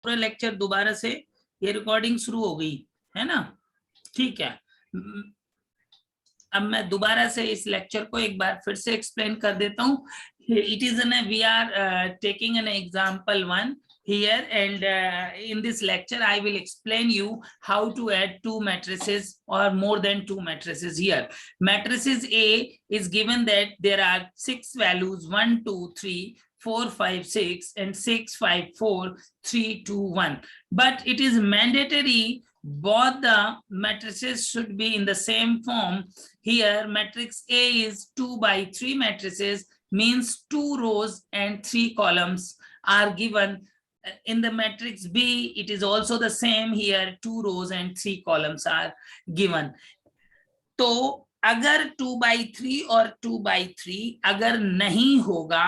पूरा लेक्चर दोबारा से, ये रिकॉर्डिंग शुरू हो गई है ना, ठीक है। अब मैं दोबारा से इस लेक्चर को एक बार फिर से एक्सप्लेन कर देता हूँ। It is an we are taking an example 1 here, and in this lecture I will explain you how to add two matrices or more than two matrices. Here matrices A is given that there are 6 values 1 2 3 4 5 6 and 6 5 4 3 2 1, but it is mandatory both the matrices should be in the same form. Here matrix A is 2 by 3 matrices, means 2 rows and 3 columns are given. In the matrix B it is also the same, here 2 rows and 3 columns are given. तो अगर 2 by 3 और 2 by 3 अगर नहीं होगा,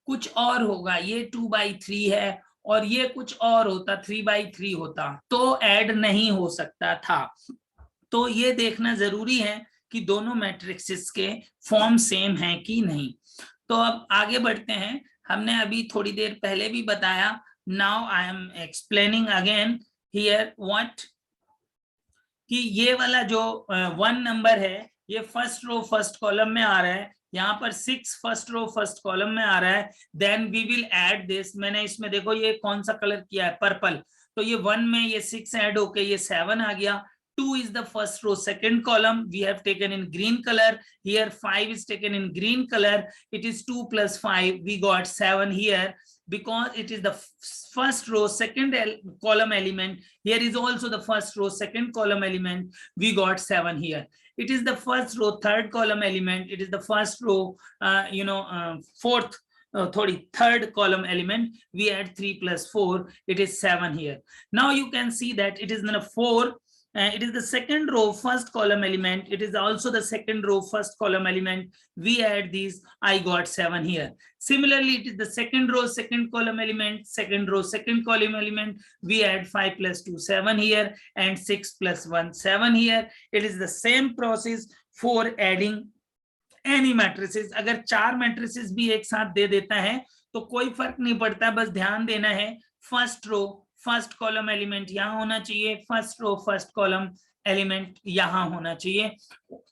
कुछ और होगा, ये 2 by 3 है और ये कुछ और होता, 3 by 3 होता, तो ऐड नहीं हो सकता था। तो ये देखना जरूरी है कि दोनों मैट्रिक्सेस के फॉर्म सेम है कि नहीं। तो अब आगे बढ़ते हैं। हमने अभी थोड़ी देर पहले भी बताया, now I am explaining again here what, कि ये वाला जो 1 नंबर है ये फर्स्ट रो फर्स्ट कॉलम में आ रहा है, यहाँ पर 6 फर्स्ट रो फर्स्ट कॉलम में आ रहा है, then we will add this. मैंने इसमें देखो ये कौन सा कलर किया है, पर्पल, तो ये 1 में ये 6 ऐड होके ये 7 आ गया। 2 is the first row second column, we have taken in green color, here 5 is taken in green color, it is 2 plus 5, we got 7 here because it is the first row second column element. Here is also the first row second column element, we got 7 here. It is the first row third column element, it is the first row third column element, we add 3 plus 4, it is 7 here. Now you can see that it is the 4. It is the second row first column element, it is also the second row first column element, we add these, I got 7 here. Similarly, it is the second row second column element, second row second column element, we add 5 plus 2 7 here, and 6 plus 1 7 here. It is the same process for adding any matrices. अगर 4 matrices भी एक साथ दे देता है तो कोई फर्क नहीं पड़ता, बस ध्यान देना है first row first column element यहाँ होना चाहिए, first row first column element यहाँ होना चाहिए,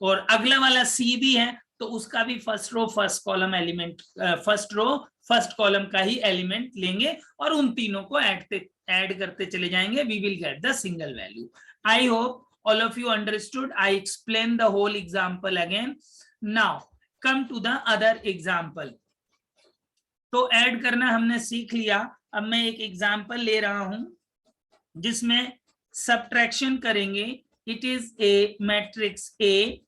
और अगला वाला सी भी है तो उसका भी first row first column element, first row first column का ही एलिमेंट लेंगे और उन तीनों को ऐड करते चले जाएंगे, we will get the single value. I hope all of you understood. I explained the whole example again. Now come to the other example. तो ऐड करना हमने सीख लिया। अब मैं एक एग्जाम्पल ले रहा हूं जिसमें सब्ट्रैक्शन करेंगे। It is a matrix A,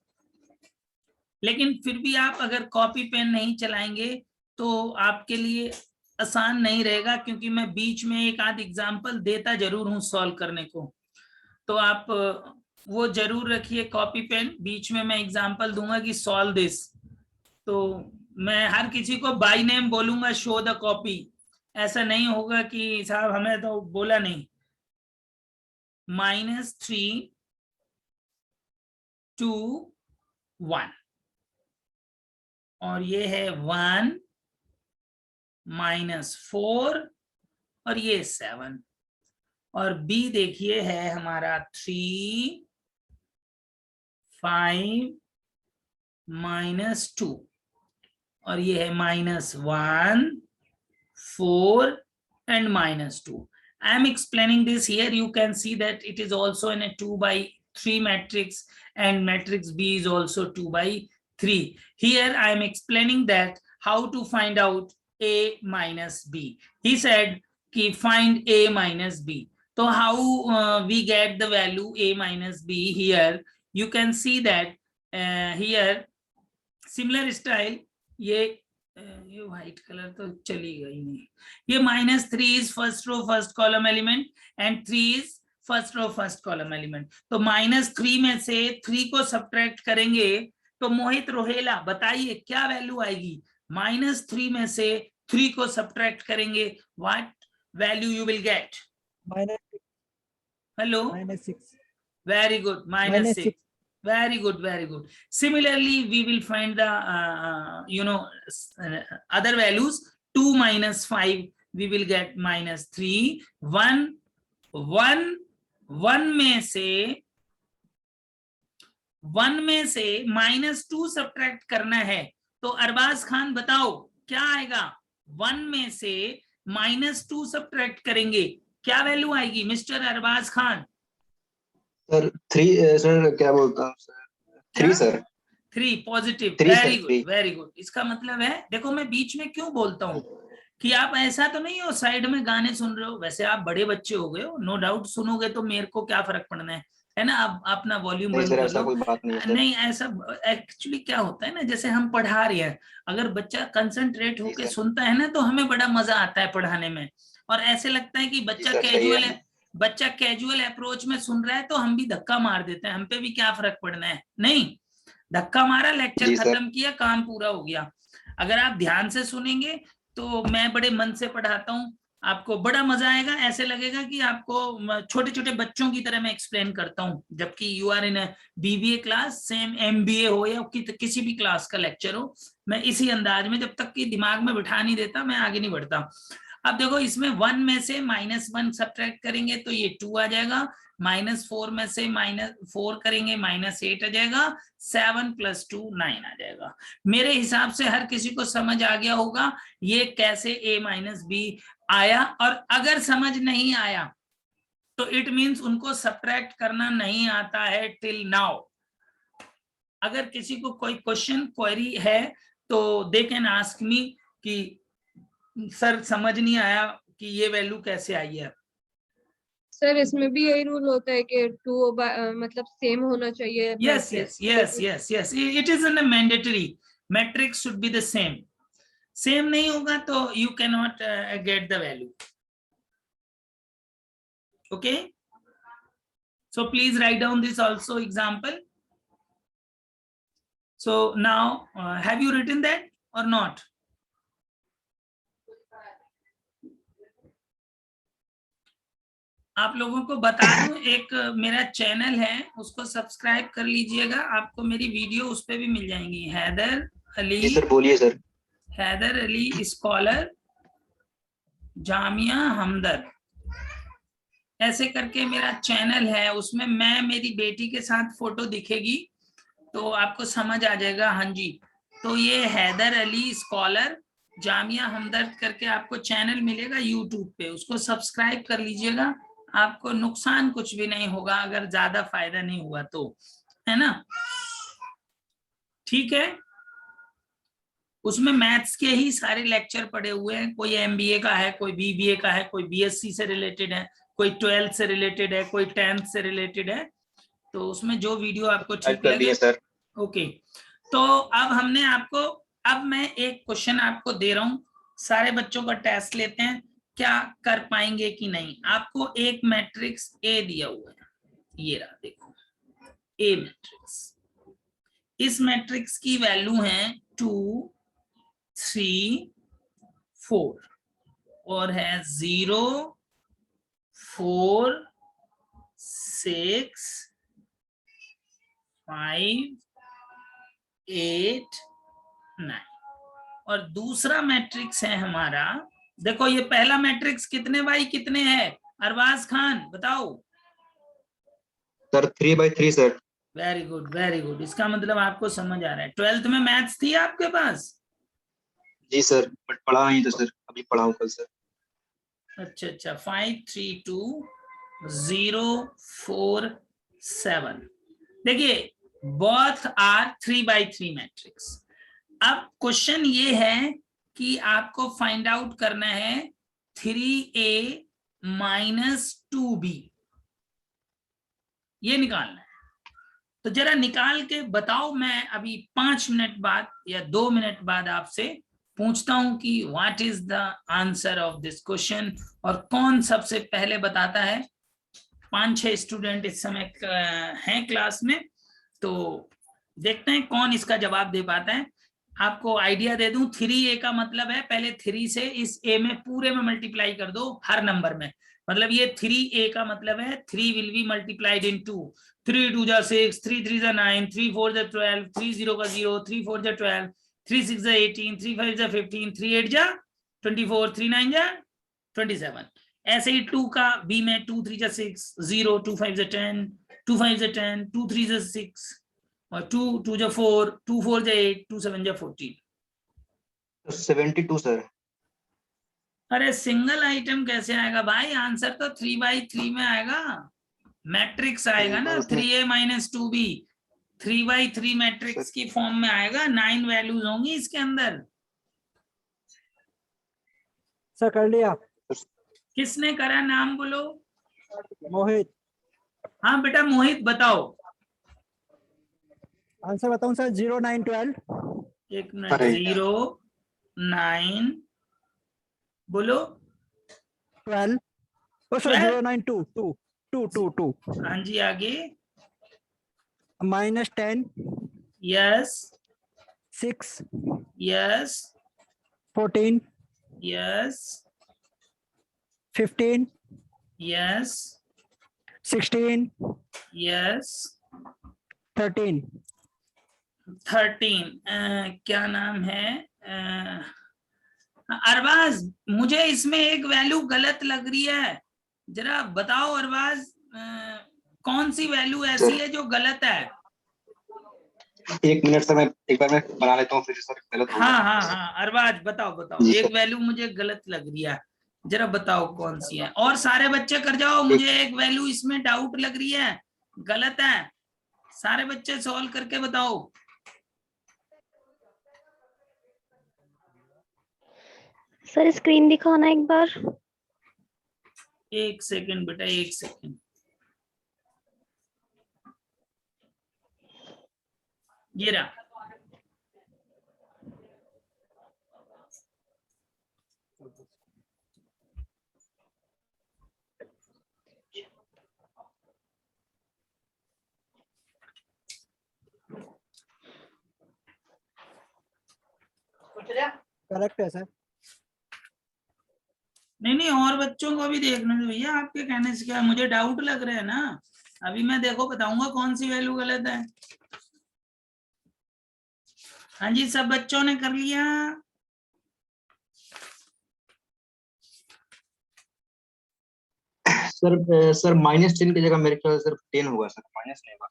लेकिन फिर भी आप अगर कॉपी पेन नहीं चलाएंगे तो आपके लिए आसान नहीं रहेगा, क्योंकि मैं बीच में एक आध एग्जाम्पल देता जरूर हूं सॉल्व करने को, तो आप वो जरूर रखिए कॉपी पेन। बीच में मैं एग्जाम्पल दूंगा कि सॉल्व दिस, तो मैं हर किसी को बाय नेम बोलूंगा, शो द कॉपी। ऐसा नहीं होगा कि साहब हमें तो बोला नहीं। -3 2 1, और ये है 1 -4 और ये 7, और बी देखिए है हमारा 3 5 -2, और ये है -1 4 and -2. I am explaining this here. You can see that it is also in a 2/3 matrix, and matrix B is also 2/3. Here I am explaining that how to find out A minus B. He said कि find A minus B. So how we get the value A minus B here? You can see that here similar style, ये white colour तो चली गई नहीं, ये -3 is first row first column element and 3 is first row first column element. तो -3 में से 3 को सब्ट्रैक्ट करेंगे तो मोहित रोहेला बताइए क्या वैल्यू आएगी? -3 में से 3 को सब्ट्रैक्ट करेंगे, what value you will get? Hello, -6। Very good, -6। Very good, very good. Similarly, we will find the other values. 2 - 5 we will get -3. 1 में से -2 सब्ट्रैक्ट करना है, तो अरबाज खान बताओ क्या आएगा? 1 में से -2 सब्ट्रैक्ट करेंगे, क्या वैल्यू आएगी Mister Arbaz Khan? Sir 3 sir क्या बोलता हूँ sir 3 sir 3 positive. 3 very sir good 3 very good. इसका मतलब है, देखो मैं बीच में क्यों बोलता हूँ कि आप ऐसा तो नहीं हो साइड में गाने सुन रहे हो, वैसे आप बड़े बच्चे हो गए हो, नो डाउट सुनोगे तो मेरे को क्या फर्क पड़ना है ना? आप अपना वॉल्यूम नहीं बंद सर कर ऐसा लो। कोई बात नहीं है सर। नहीं ऐसा एक्चुअली क्या होता है ना, जैसे हम पढ़ा रहे हैं, अगर बच्चा कंसंट्रेट जी होके सर सुनता है ना तो हमें बड़ा मजा आता है पढ़ाने में, और ऐसे लगता है कि जी बच्चा सर सही कैजुअल है है, बच्चा कैजुअल अप्रोच में सुन रहा है तो हम भी धक्का मार देते हैं, हम पे भी क्या फर्क पड़ना है? नहीं, धक्का मारा, लेक्चर जी सर खत्म किया, काम पूरा हो गया। अगर आप ध्यान से सुनेंगे तो मैं बड़े मन से पढ़ाता हूँ, आपको बड़ा मजा आएगा, ऐसे लगेगा कि आपको छोटे छोटे बच्चों की तरह मैं एक्सप्लेन करता हूँ, जबकि you are in BBA class, same MBA हो या किसी भी क्लास का लेक्चर हो, मैं इसी अंदाज में जब तक कि दिमाग में बिठा नहीं देता मैं आगे नहीं बढ़ता। अब देखो इसमें 1 में से -1 सब्ट्रैक्ट करेंगे तो ये 2 आ जाएगा, -4 में से -4 करेंगे -8 आ जाएगा, 7 + 2 9 आ जाएगा। मेरे हिसाब से हर किसी को समझ आ गया होगा ये कैसे a - b आया, और अगर समझ नहीं आया तो इट मींस उनको सब्ट्रैक्ट करना नहीं आता है टिल नाउ। अगर किसी को कोई क्वेश्चन क्वेरी है तो दे कैन आस्क मी कि सर समझ नहीं आया कि ये वैल्यू कैसे आई है। सर इसमें भी यही रूल होता है कि 2 मतलब सेम होना चाहिए yes matrix? yes it is a mandatory, matrix should be the same नहीं होगा तो you cannot get the value. Okay, so please write down this also example. So now have you written that or not? आप लोगों को बता दूं, एक मेरा चैनल है उसको सब्सक्राइब कर लीजिएगा, आपको मेरी वीडियो उस पे भी मिल जाएंगी। हैदर अली, जी सर बोलिए सर। हैदर अली स्कॉलर जामिया हमदर्द, ऐसे करके मेरा चैनल है, उसमें मैं मेरी बेटी के साथ फोटो दिखेगी तो आपको समझ आ जाएगा। हाँ जी, तो ये हैदर अली स्कॉलर जामिया हमदर्द करके आपको चैनल मिलेगा यूट्यूब पे, उसको सब्सक्राइब कर लीजिएगा, आपको नुकसान कुछ भी नहीं होगा अगर ज्यादा फायदा नहीं हुआ तो, है ना? ठीक है, उसमें मैथ्स के ही सारे लेक्चर पड़े हुए हैं, कोई एमबीए का है, कोई बीबीए का है, कोई बीएससी से रिलेटेड है, कोई 12th से रिलेटेड है, कोई 10th से रिलेटेड है, तो उसमें जो वीडियो आपको ठीक लगे सर। ओके। तो अब हमने आपको, अब मैं एक क्वेश्चन आपको दे रहा हूं, सारे बच्चों का टेस्ट लेते हैं क्या कर पाएंगे कि नहीं। आपको एक मैट्रिक्स ए दिया हुआ है, ये रहा देखो ए मैट्रिक्स, इस मैट्रिक्स की वैल्यू है 2 3 4 और है 0 4 6 5 8 9, और दूसरा मैट्रिक्स है हमारा, देखो ये पहला मैट्रिक्स कितने बाई कितने है अरबाज खान बताओ? Sir 3/3 sir. Very good very good, इसका मतलब आपको समझ आ रहा है। 12th में मैथ्स थी आपके पास? जी सर, बट पढ़ा नहीं तो सर, अभी पढ़ाऊं कल सर। अच्छा 5 3 2 0 4 7, देखिए बोथ आर 3/3 मैट्रिक्स। अब क्वेश्चन ये है कि आपको फाइंड आउट करना है 3a - 2b, ये निकालना है। तो जरा निकाल के बताओ, मैं अभी 5 मिनट बाद या 2 मिनट बाद आपसे पूछता हूं कि what is the answer of this question, और कौन सबसे पहले बताता है। 5-6 स्टूडेंट इस समय हैं क्लास में, तो देखते हैं कौन इसका जवाब दे पाता है। आपको आइडिया दे दूं, 3a का मतलब है पहले 3 से इस a में पूरे में मल्टीप्लाई कर दो हर नंबर में, मतलब ये 3a का मतलब है 3 विल बी मल्टीप्लाइड इन 2, 3 2 जा 6, 3 3 जा 9, 3 4 जा 12, 3 0 का 0, 3 4 जा 12, 3 6 जा 18, 3 5 जा 15, 3 8 जा 24, 3 9 जा 27। ऐसे ही 2 का बी में 2 3 6 0 2 5 10 2 5 10 2 3 6 और 2 2 4 2 4 8 2 7 14। 72 सर। अरे सिंगल आइटम कैसे आएगा भाई, आंसर तो 3/3 में आएगा, मैट्रिक्स आएगा ना, 3a - 2b 3/3 मैट्रिक्स की फॉर्म में आएगा, 9 वैल्यूज होंगी इसके अंदर। सर कर लिया। किसने करा, नाम बोलो। मोहित। हाँ बेटा मोहित बताओ। आंसर बताऊं सर? 0 9 12। एक मिनट, 0 9 बोलो 12। ओ सर 0 9 2 2 2 2 2। हाँ जी आगे। -10 yes 6 yes 14 yes 15 yes 16 yes 13। 13। क्या नाम है, अरबाज, मुझे इसमें एक वैल्यू गलत लग रही है, जरा बताओ अरबाज, कौन सी वैल्यू ऐसी है जो गलत है। 1 मिनट सर, मैं एक बार मैं बना लेता हूँ फिर सर गलत होगा। हाँ हाँ हाँ अरबाज बताओ बताओ, जी एक सर। वैल्यू मुझे गलत लग रही है, जरा बताओ कौन सी है। और सारे बच्चे कर जाओ, मुझे एक वैल्यू इसमें डाउट लग रही है, गलत है, सारे बच्चे सॉल्व करके बताओ। सर स्क्रीन दिखाना एक बार। एक सेकंड बेटा, एक सेकंड, ये रहा। करेक्ट है सर। नहीं नहीं और बच्चों को भी देखने दो भैया, आपके कहने से क्या, मुझे डाउट लग रहा है ना, अभी मैं देखो बताऊंगा कौन सी वैल्यू गलत है। हाँ जी सब बच्चों ने कर लिया। सर सर -10 की जगह मेरे ख्याल से सर 10 होगा सर, माइनस नहीं होगा।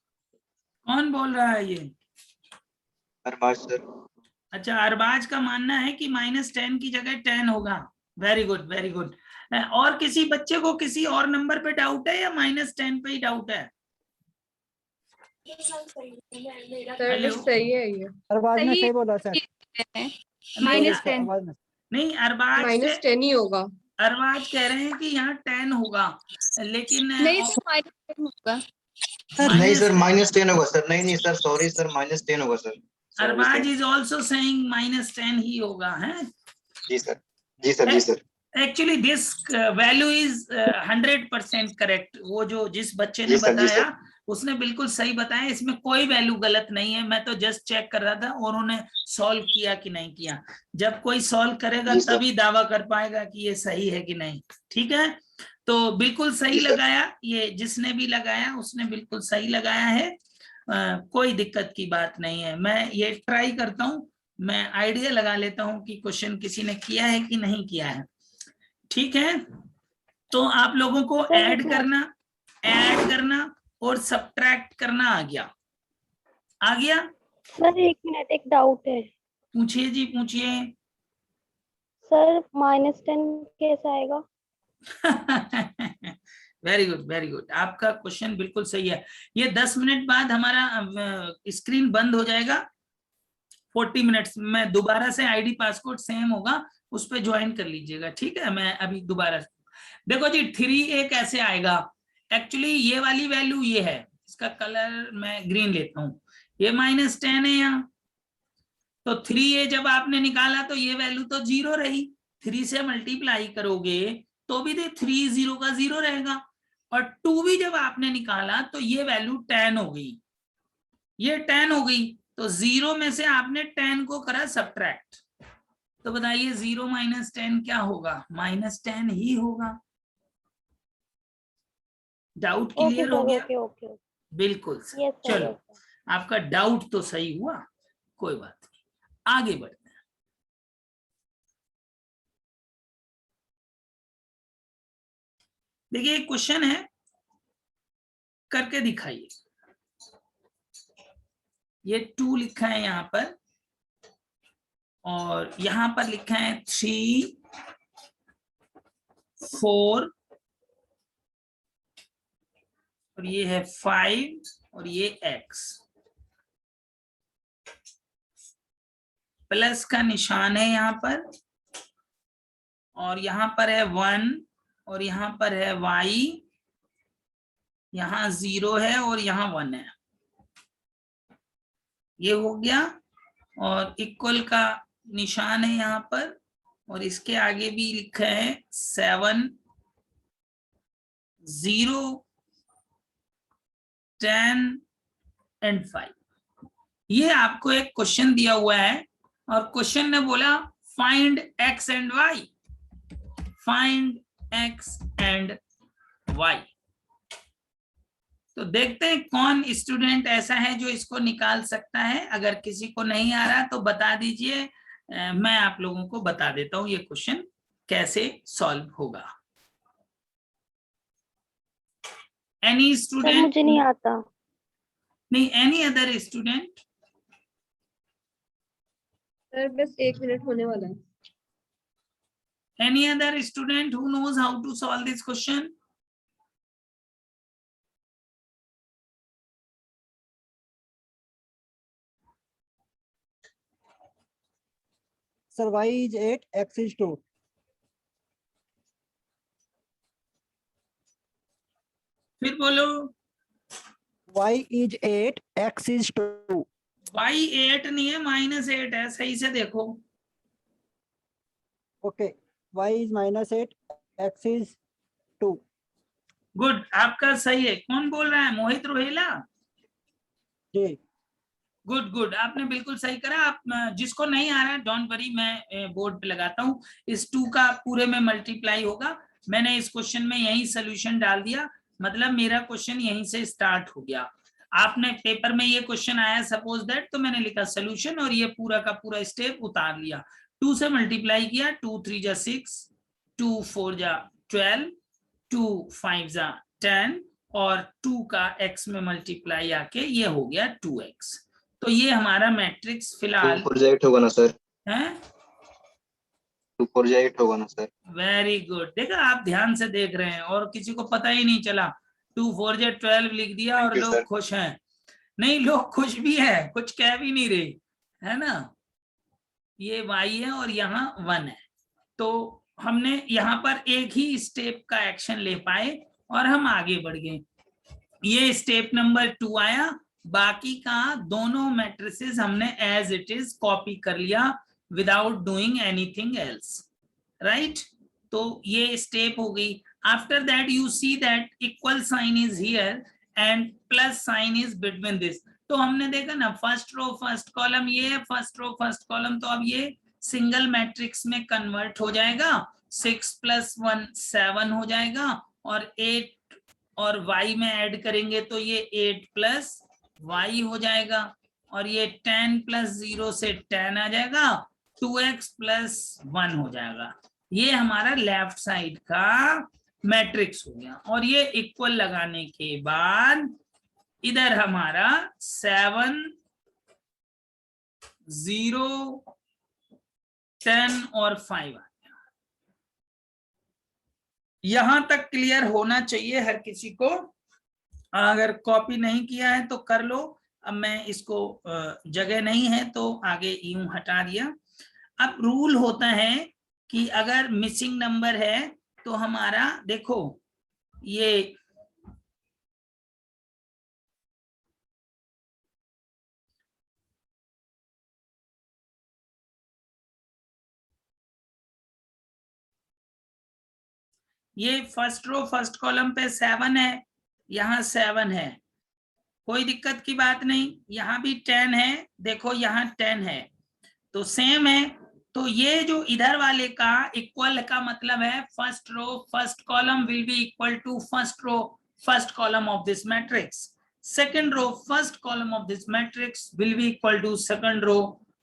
कौन बोल रहा है ये? अरबाज सर। अच्छा अरबाज का मानना है कि -10 की जगह 10 होगा। Very good very good. और किसी बच्चे को किसी और नंबर पे डाउट है या -10 पे ही डाउट है? Sir hello? सही है ये। अरबाज ने सही सही बोला सर। नहीं -10 अरबाज ने। नहीं अरबाज -10 ही होगा। अरबाज कह रहे हैं कि यहाँ 10 होगा, लेकिन नहीं तो -10 होगा। नहीं सर -10 होगा सर, नहीं नहीं सर सॉरी सर -10 होगा sir. Arbaz is also saying -10 ही होगा है। जी सर जी सर जी sir. Actually this value is 100% correct. वो जो जिस बच्चे ने जी सर, जी बताया सर। उसने बिल्कुल सही बताया, इसमें कोई वैल्यू गलत नहीं है, मैं तो जस्ट चेक कर रहा था और उन्होंने सॉल्व किया कि नहीं किया। जब कोई सॉल्व करेगा जी सर। तभी दावा कर पाएगा कि ये सही है कि नहीं। ठीक है, तो बिल्कुल सही जी सर। लगाया, ये जिसने भी लगाया उसने बिल्कुल सही लगाया है, कोई दिक्कत की बात नहीं है। मैं ये ट्राई करता हूँ, मैं आइडिया लगा लेता हूँ कि क्वेश्चन किसी ने किया है कि नहीं किया है। ठीक है, तो आप लोगों को ऐड करना और सब्ट्रैक्ट करना आ गया? आ गया? सर 1 मिनट, एक डाउट है। पूछिए जी पूछिए। सर -10 कैसा आएगा? वेरी गुड वेरी गुड, आपका क्वेश्चन बिल्कुल सही है। ये 10 मिनट बाद हमारा स्क्रीन बंद हो जाएगा, 40 मिनट्स में दोबारा से आईडी पासवर्ड सेम होगा, उस पर ज्वाइन कर लीजिएगा। ठीक है, मैं अभी दोबारा देखो जी 3a कैसे आएगा। एक्चुअली ये वाली वैल्यू ये है, इसका कलर मैं ग्रीन लेता हूँ, ये -10 है यहाँ, तो 3a जब आपने निकाला तो ये वैल्यू तो 0 रही, 3 से मल्टीप्लाई करोगे तो भी तो 3 0 का 0 रहेगा, और 2 भी जब आपने निकाला तो ये वैल्यू 10 हो गई, ये 10 हो गई, तो 0 में से आपने 10 को करा सब्ट्रैक्ट, तो बताइए 0 - 10 क्या होगा? -10 ही होगा। डाउट ओके क्लियर हो सर, गया? Okay okay. बिल्कुल सर। यस सर, चलो यस सर। आपका डाउट तो सही हुआ, कोई बात नहीं, आगे बढ़ देखिए एक क्वेश्चन है, करके दिखाइए। ये 2 लिखा है यहाँ पर और यहाँ पर लिखा है 3, 4 और ये है 5 और ये x। प्लस का निशान है यहाँ पर और यहाँ पर है 1 और यहाँ पर है y, यहाँ 0 है और यहाँ 1 है। ये हो गया और इक्वल का निशान है यहाँ पर और इसके आगे भी लिखा है 7, 0, 10 एंड 5। ये आपको एक क्वेश्चन दिया हुआ है और क्वेश्चन ने बोला find x and y, find x and y। तो देखते हैं कौन स्टूडेंट ऐसा है जो इसको निकाल सकता है। अगर किसी को नहीं आ रहा तो बता दीजिए, मैं आप लोगों को बता देता हूं ये क्वेश्चन कैसे सॉल्व होगा। Any sir student? मुझे नहीं आता। नहीं, एनी अदर स्टूडेंट? सर बस 1 मिनट होने वाला है। Any other student who knows how to solve this question? Sir, y is 8, x is 2. फिर बोलो। Y is 8, x is 2. y 8 नहीं है, -8 है, सही से देखो। Okay, y is -8, x is 2. Good, आपका सही है। कौन बोल रहा है? मोहित रोहिला? जी। गुड गुड, आपने बिल्कुल सही करा। आप जिसको नहीं आ रहा है डोंट वरी, मैं बोर्ड पे लगाता हूँ। इस 2 का पूरे में मल्टीप्लाई होगा। मैंने इस क्वेश्चन में यही सोल्यूशन डाल दिया, मतलब मेरा क्वेश्चन यहीं से स्टार्ट हो गया। आपने पेपर में ये क्वेश्चन आया सपोज दैट, तो मैंने लिखा सोल्यूशन और ये पूरा का पूरा स्टेप उतार लिया। 2 से मल्टीप्लाई किया, 2 3 जा 6, 2 4 जा 12, 2 5 जा 10 और 2 का x में मल्टीप्लाई आके ये हो गया 2x। तो ये हमारा मैट्रिक्स फिलहाल 2 4 जा 8 होगा ना सर? है 2 4 जा 8 होगा ना सर? Very good. देखा, आप ध्यान से देख रहे हैं और किसी को पता ही नहीं चला। 2 4 जा 12 लिख दिया और लोग खुश हैं। नहीं, लोग खुश भी है, कुछ कह भी नहीं रहे, है ना। ये y है और यहाँ 1 है। तो हमने यहाँ पर एक ही स्टेप का एक्शन ले पाए और हम आगे बढ़ गए। ये स्टेप नंबर 2 आया। बाकी का दोनों मैट्रिसेस हमने एज इट इज कॉपी कर लिया without doing anything else, right. तो ये स्टेप हो गई। After that you see that equal sign is here and plus sign is between this. तो हमने देखा ना, फर्स्ट रो फर्स्ट कॉलम ये है, फर्स्ट रो फर्स्ट कॉलम, तो अब ये सिंगल मैट्रिक्स में कन्वर्ट हो जाएगा। 6 + 1 7 हो जाएगा और 8 और y में ऐड करेंगे तो ये 8 + y हो जाएगा और ये 10 + 0 से 10 आ जाएगा, 2x + 1 हो जाएगा। ये हमारा लेफ्ट साइड का मैट्रिक्स हो गया। और ये इक्वल लगाने के बाद इधर हमारा 7 0 10 और 5 आ गया। यहां तक क्लियर होना चाहिए हर किसी को। अगर कॉपी नहीं किया है तो कर लो। अब मैं इसको जगह नहीं है तो आगे यूं हटा दिया। अब रूल होता है कि अगर मिसिंग नंबर है तो हमारा देखो ये फर्स्ट रो फर्स्ट कॉलम पे 7 है, यहाँ 7 है, कोई दिक्कत की बात नहीं। यहाँ भी 10 है, देखो यहाँ 10 है, तो सेम है। तो ये जो इधर वाले का इक्वल का मतलब है first row first column will be equal to first row first column of this matrix. Second row first column of this matrix will be equal to second row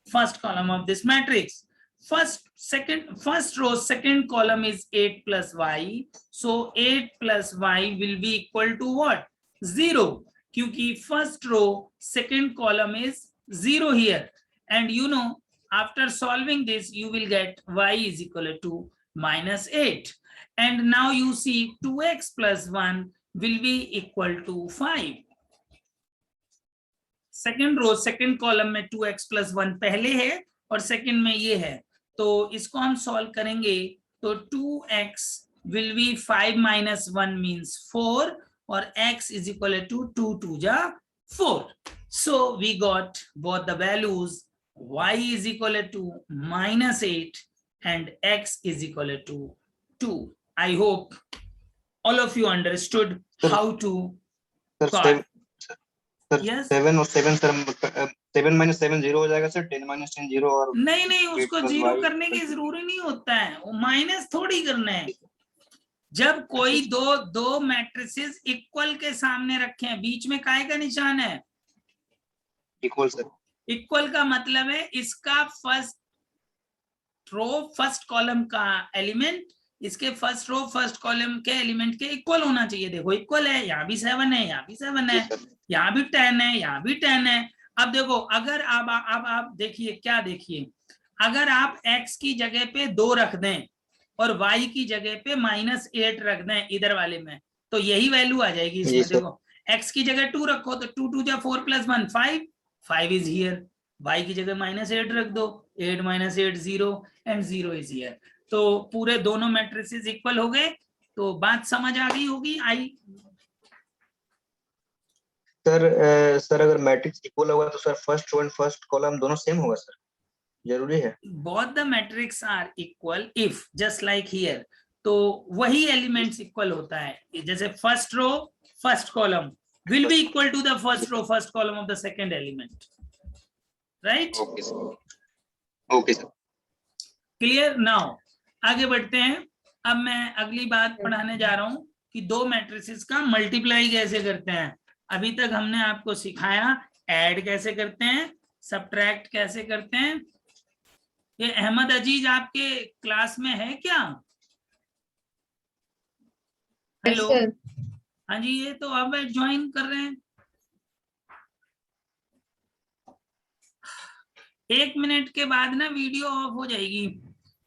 first column of this matrix. first row second column is 8 plus y, so 8 plus y will be equal to what? 0, क्योंकि first row second column is 0 here, and you know after solving this you will get y is equal to -8, and now you see 2x plus 1 will be equal to 5. Second row second column में 2x plus 1 पहले है और second में ये है, तो इसको हम सॉल्व करेंगे तो 2x will be 5 minus 1 means 4 और x is equal to 2 2 जा 4. So we got both the values, y is equal to -8 and x is equal to 2. I hope all of you understood how to solve. Yes. 7 और 7 sir 7 minus 7 0 हो जाएगा sir, 10 minus 10 0 और नहीं उसको zero करने की जरूरी नहीं होता है, वो माइनस थोड़ी करना है। जब कोई दो मैट्रिसेस इक्वल के सामने रखे हैं, बीच में काय का निशान है? Equal sir. इक्वल का मतलब है इसका फर्स्ट रो फर्स्ट कॉलम का एलिमेंट इसके फर्स्ट रो फर्स्ट कॉलम के एलिमेंट के इक्वल होना चाहिए। देखो इक्वल है, यहाँ भी 7 है, यहाँ भी 7 है, यहाँ भी 10 है, यहाँ भी 10 है। अब देखो अगर अब आप देखिए, क्या देखिए, अगर आप x की जगह पे 2 रख दें और y की जगह पे -8 रख दें इधर वाले में, तो यही वैल्यू आ जाएगी इसमें। देखो x की जगह 2 रखो तो 2 2 जा 4 plus 1 5 इज हियर, y की जगह -8 रख दो, 8 - 8 0 एंड 0 इज हियर। तो पूरे दोनों मैट्रिसेस इक्वल हो गए, तो बात समझ आ गई होगी। आई सर अगर मैट्रिक्स इक्वल होगा तो sir first row and first column दोनों सेम होगा सर, जरूरी है? both the matrix are equal if just like here, तो वही एलिमेंट्स इक्वल होता है। जैसे first row first column will be equal to the first row first column of the second element, right? Okay sir, okay sir, clear? Now आगे बढ़ते हैं। अब मैं अगली बात पढ़ाने जा रहा हूं कि दो मैट्रिसेस का मल्टीप्लाई कैसे करते हैं। अभी तक हमने आपको सिखाया ऐड कैसे करते हैं, सब्ट्रैक्ट कैसे करते हैं। ये अहमद अजीज आपके क्लास में है क्या? हेलो, हाँ जी, ये तो अब ज्वाइन कर रहे हैं। 1 मिनट के बाद ना वीडियो ऑफ हो जाएगी,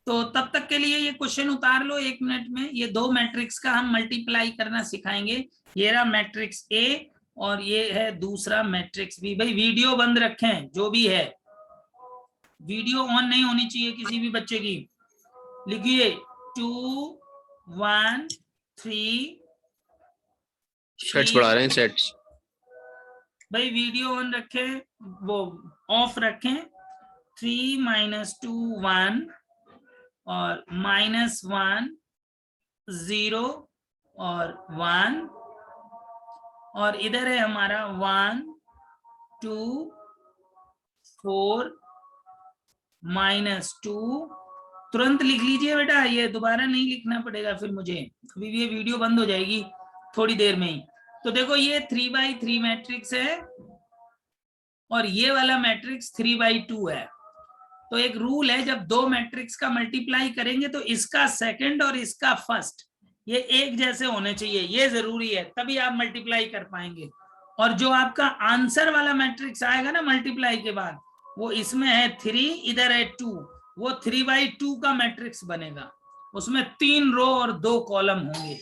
तो तब तक के लिए ये क्वेश्चन उतार लो 1 मिनट में। ये दो मैट्रिक्स का हम मल्टीप्लाई करना सिखाएंगे। ये रहा मैट्रिक्स ए और ये है दूसरा मैट्रिक्स बी। भाई वीडियो बंद रखें, जो भी है वीडियो ऑन नहीं होनी चाहिए किसी भी बच्चे की। लिखिए 2 1 3 सेट्स बढ़ा रहे हैं, सेट्स। भाई वीडियो ऑन रखें, वो ऑफ रखें। 3 - 2 1 और -1 0 और 1 और इधर है हमारा 1 2 4 -2। तुरंत लिख लीजिए बेटा, ये दोबारा नहीं लिखना पड़ेगा फिर मुझे, अभी ये वीडियो बंद हो जाएगी थोड़ी देर में ही। तो देखो ये 3/3 मैट्रिक्स है और ये वाला मैट्रिक्स 3/2 है। तो एक रूल है, जब दो मैट्रिक्स का मल्टीप्लाई करेंगे तो इसका सेकंड और इसका फर्स्ट ये एक जैसे होने चाहिए, ये जरूरी है, तभी आप मल्टीप्लाई कर पाएंगे। और जो आपका आंसर वाला मैट्रिक्स आएगा ना मल्टीप्लाई के बाद, वो इसमें है 3, इधर है 2, वो 3/2 का मैट्रिक्स बनेगा। उसमें 3 रो और 2 कॉलम होंगे।